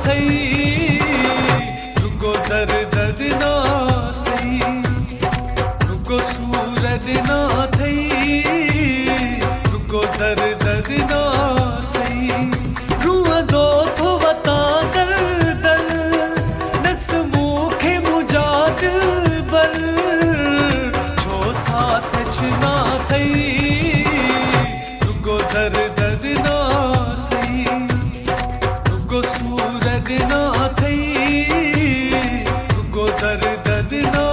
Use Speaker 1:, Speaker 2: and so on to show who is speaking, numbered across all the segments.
Speaker 1: थई रुगो दर्द ना थई रुगो सूरत ना थई रुगो दर्द ना थई रूह दो थो वता कर दल नस मुखे मुजाद बर छो साथ छना थई रुगो दर्द ना थई रुगो सूरत ना थई रुगो दर्द ना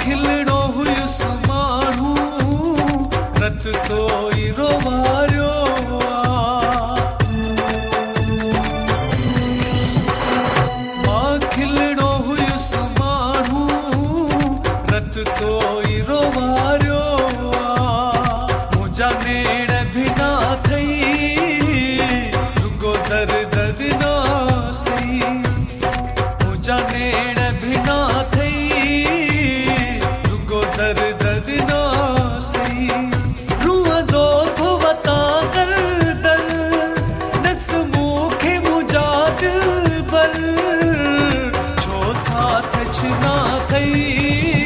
Speaker 1: खिलड़ो हुयुस मानू रत तो इरो मारियो मां खिलड़ो हुयुस मानू रत तो इरो मारियो मुझा नेड़ भी ना थई रुगो दर्द ना थई मुझा नेड़ भी ना थई दर्द ना थई रूह दो थो वता कर दल नस मुखे मुजाद बर छो साथ छना थई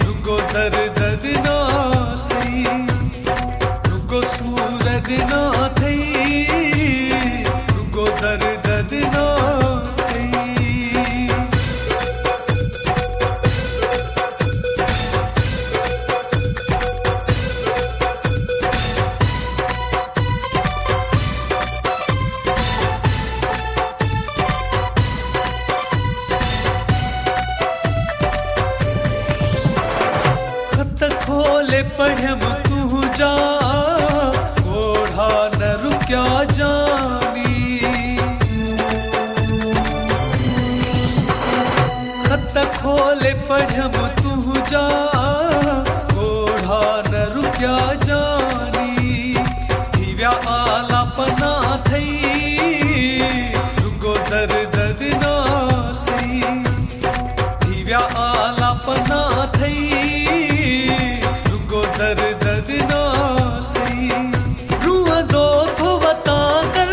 Speaker 1: रुगो दर्द ना थई रुगो सूरत ना थई रुगो दर्द ना खोले पढ़म तू जा ओढ़ा न रुक्या जानी खत खोले पढ़म तू जा ओढ़ा न रुक्या जानी थीव्या आला पना थई रुगो दर्द ना थई थीव्या आला पना थई दर्द ना थई रूह दो थो वता कर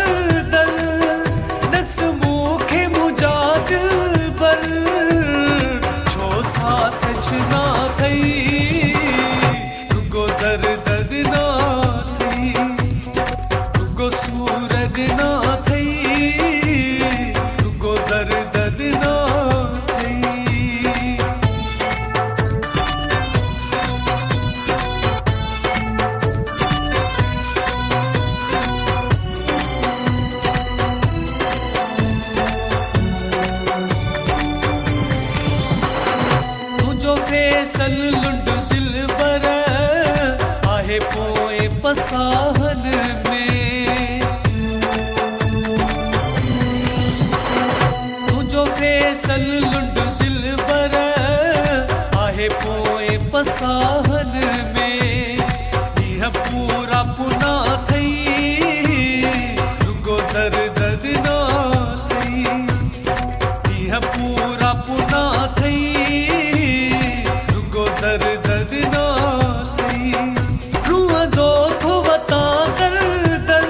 Speaker 1: दल नस मुखे मुजाद बर छो साथ छना थई रुगो दर्द ना थई रुगो सूरत ना थई रुगो दर्द ना फैसल लुंड दिल बर आहे पोए पसाहन में तुझो फैसल लुंड दिल बर आहे पोए पसाहन में यह पूरा पुना थई रुगो दर्द ना थई यह पूरा पुना थई दर्द ना थई रूह दो थो वता कर दल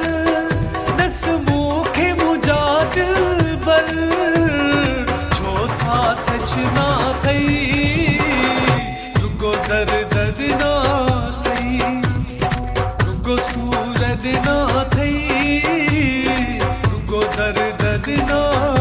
Speaker 1: नस मुखे मुजाद बर छो साथ छना थई रुगो दर्द ना थई रुगो सूरत ना थई रुगो दर्द ना